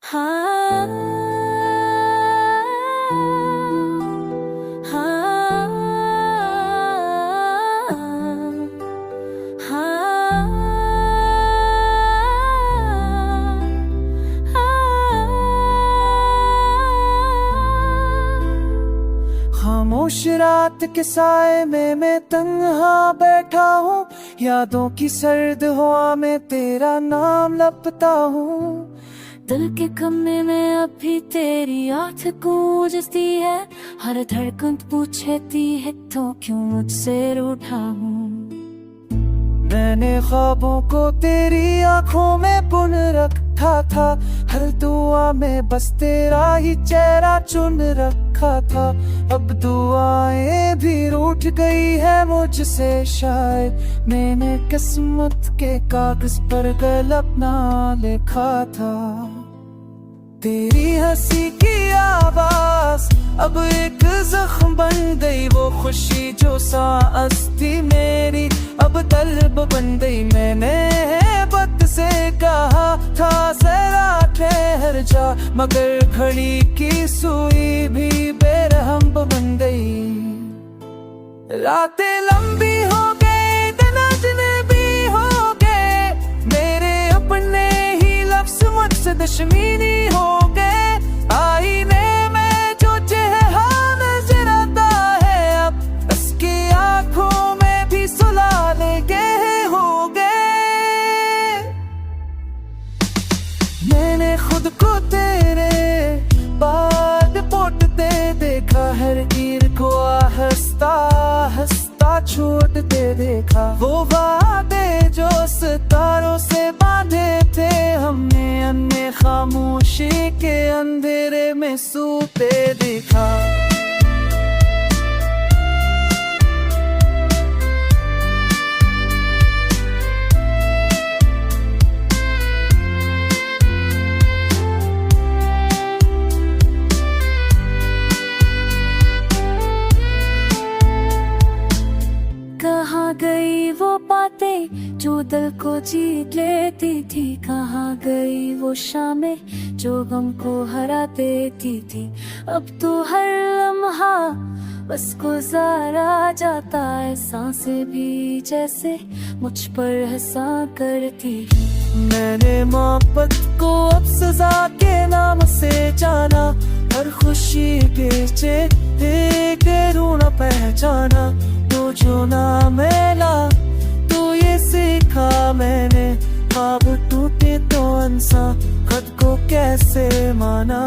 हाँ हाँ खामोश रात के साए में मैं तन्हा बैठा हूँ। यादों की सर्द हवा में तेरा नाम लपता हूँ। दिल के कमरे में अभी तेरी आँख गूंजती है। हर धड़कन पूछती है तो क्यों मुझसे रूठा हूँ। मैंने ख्वाबों को तेरी आंखों में बुन रखा था। हर दुआ में बस तेरा ही चेहरा चुन रखा था। अब दुआएं भी रूठ गई है मुझसे शायद। मैंने किस्मत के कागज पर गलत ना लिखा था। तेरी हंसी की आवाज अब एक जख्म बन गई। वो खुशी जो सांस थी मेरी अब तलब बन गई। मैंने बत से कहा था जरा ठहर जा, मगर घड़ी की सुई भी बेरहम बन गई। रातें लंबी हो गई, दिन अजनबी हो गए। मेरे अपने ही लफ्ज मुझसे दुश्मनी हो गए। आईने में जो चेहरा नजर आता है अब उसकी आंखों में भी सुलाने गए हो गए। मैंने खुद को तेरे बाद पोटते देखा। हर ईर को हंसता हंसता छोड़ते देखा। वो वादे जो सितारों से बांधे थे हमने अन्य खामोशी के अंधेरे में सूते देखा। कहाँ गई वो बातें जो दिल को जीत लेती थी। कहाँ गई वो शामें जो गम को हरा देती थी। अब तो हर लम्हा बस गुजारा जाता है। सांसें भी जैसे मुझ पर हंसा करती। मैंने मोहब्बत को अब सजा के नाम से जाना। हर खुशी बेचे के रूना पहचाना। तो जो ना मिला तो ये सीखा मैंने। ख्वाब टूटे तो इंसान खुद को कैसे माना।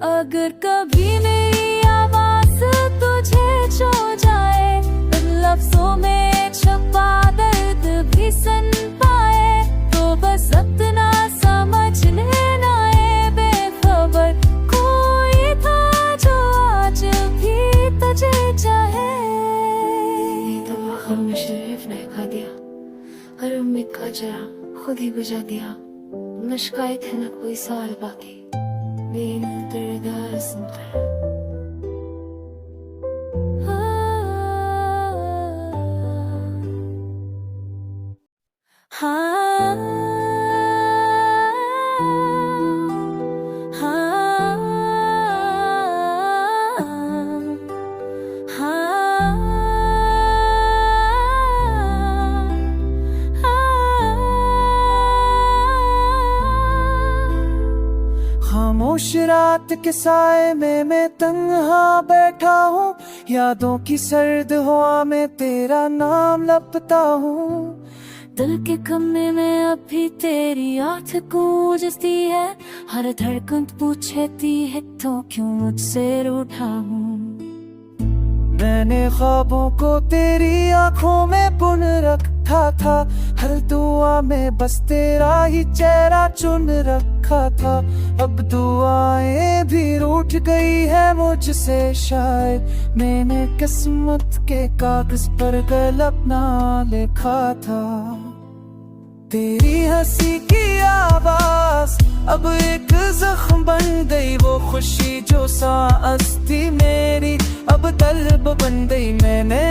अगर कभी मेरी आवाज तुझे छू जाए, लफ्जों में छुपा दर्द भी सुन पाए, तो बस अपना समझ लेना है बेखबर। कोई था जो आज भी तुझे चाहे। तो आखिर में शरीफ ने खा दिया, हर उम्मीद का जरा खुद ही बुझा दिया। न शिकायत है न कोई सवाल बाकी, बेन तेरे सुनता हाँ हाँ खामोश रात के साए में मैं तन्हा बैठा हूँ। यादों की सर्द हवा में तेरा नाम लपता हूँ। दिल के कमरे में अभी तेरी आँख गूंजती है। हर धड़कन पूछती है तो क्यों मुझसे रूठा हूँ। मैंने ख्वाबों को तेरी आंखों में बुन रखा था। हर दुआ में बस तेरा ही चेहरा चुन रखा था। अब दुआएं भी रूठ गई है मुझसे शायद। मैंने किस्मत के कागज पर गलत ना लिखा था। तेरी हंसी की आवाज अब एक जख्म बन गई। वो खुशी जो सांस थी मेरी अब तलब बन गई। मैंने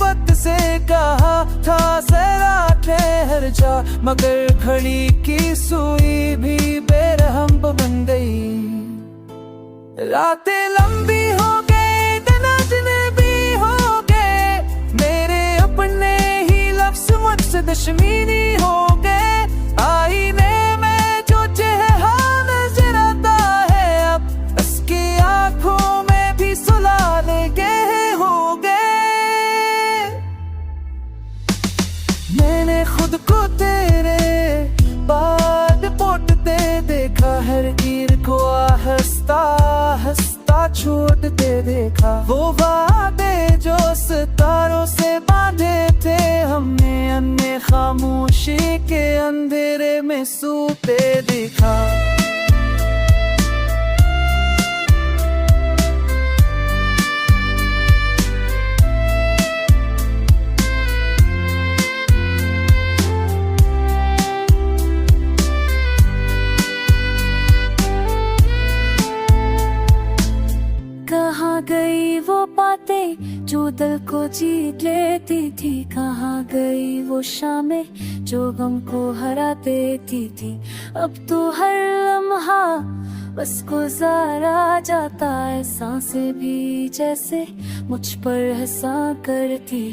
बत से कहा था जरा ठहर जा, मगर घड़ी की सुई वो वादे जो सितारों से बांधे थे हमने, अन्य खामोशी के अंधेरे में सूते दिखा। कहाँ गई वो बातें जो दिल को जीत लेती थी, कहाँ गई वो शामें जो गम को हरा देती थी। अब तो हर लम्हा बस गुजारा जाता है, सांसें भी जैसे मुझ पर हंसा करती।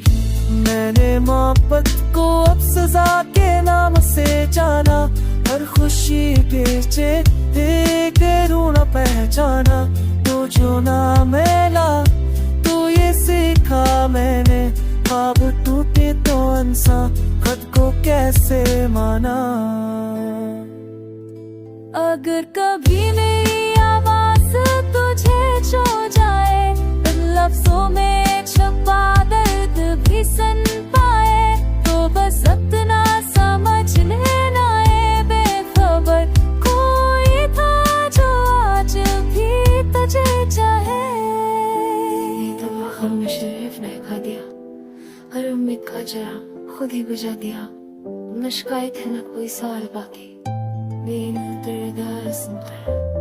मैंने मोहब्बत को अब सजा के नाम से जाना, हर खुशी बेचे एक न पहचाना। तो जो ना मिला तो ये सीखा मैंने, ख्वाब टूटे तो इंसान खुद को कैसे माना। अगर कभी मेरी आवाज तुझे छू जाए, इन लफ्जों में छुपा दर्द भी सुन पाए, तो बस अपना समझ लेना है बेखबर कोई था जो आज भी तुझे चाहे। हम शरीफ ने खा दिया, हर उम्मीद का जरा खुद ही बुझा दिया। न शिकायत है न कोई सवाल बाकी, बिन तेरे दर सुनकर।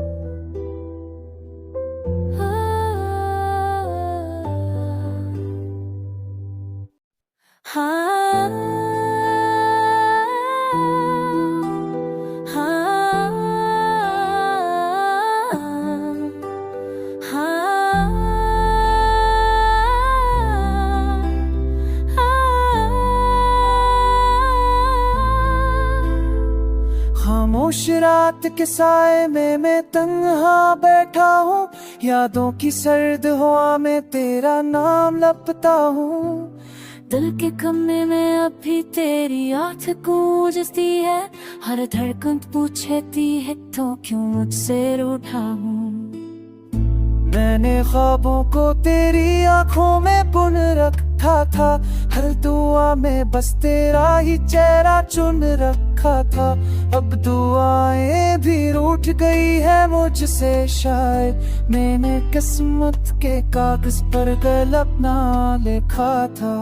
खामोश रात के साए में मैं तन्हा बैठा हूँ, यादों की सर्द हवा में तेरा नाम लपता हूँ। दिल के कमरे में अभी तेरी याद गूंजती है, हर धड़कन पूछती है तो क्यों मुझसे रूठा हूँ। मैंने ख्वाबों को तेरी आंखों में बुन रखा था, हर दुआ में बस तेरा ही चेहरा चुन रखा था। अब दुआएं भी रूठ गई है मुझसे शायद, मैंने किस्मत के कागज पर गलत ना लिखा था।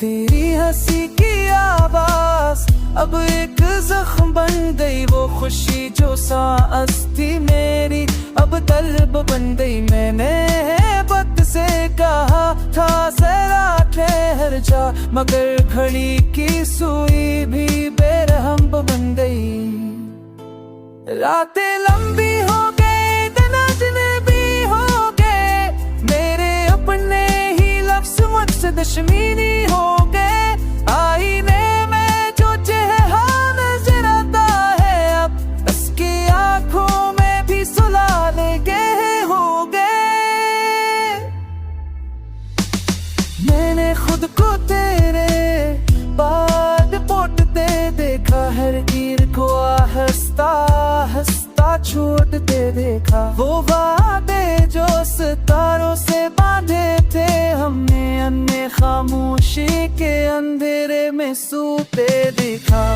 तेरी हंसी की आवाज अब एक जख्म बन गई, वो खुशी जो सांस थी मेरी अब तलब बन गई। मैंने वक्त से कहा था जरा ठहर जा, मगर घड़ी की सुई भी बेरहम बन गई। रातें लंबी हो गई, दिन अजनबी हो गए, मेरे अपने ही लफ्ज मुझसे दुश्मनी हो गए। आईने में जो चेहरा नजर आता है, अब उसकी आंखों में भी सुलाने के हो गए। मैंने खुद को तेरे बाद पोटते देखा, हर गिर को हंसता हंसता छोड़ते देखा। वो वादे जो सितारों से बांधे थे हमने, अन्य खामोशी के अंधेरे में सूते दिखा।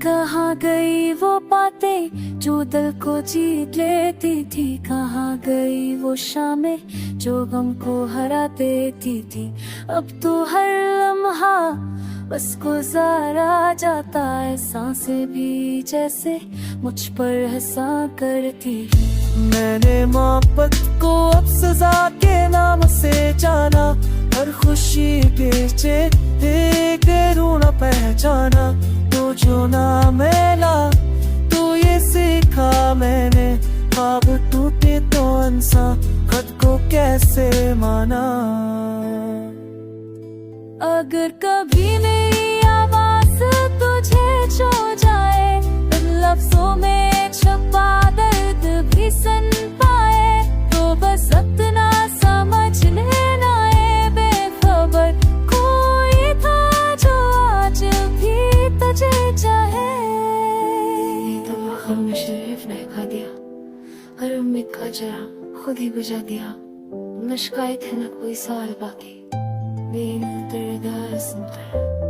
कहाँ गई वो बातें जो दिल को जीत लेती थी, कहाँ गई वो शामें जो गम को हरा देती थी। अब तो हर लम्हा बस गुजारा जाता है, सांसें भी जैसे मुझ पर हंसा करती। मैंने मोहब्बत को अब सजा के नाम से जाना, हर खुशी बेचे एक न पहचाना। तो जो ना मिला तो ये सीखा मैंने, ख्वाब टूटे तो इंसान खुद को कैसे माना। अगर कभी मेरी आवाज तुझे छू जाए, इन लफ्जों में छुपा दर्द सन पाए तो बस अपना समझ लेना है बेखबर कोई था जो आज भी तुझे चाहे। हम में शरीफ ने खा दिया, हर उम्मीद का जरा खुद ही बुझा दिया। न शिकायत है न कोई सवाल बाकी, तेरे दार सुनता है।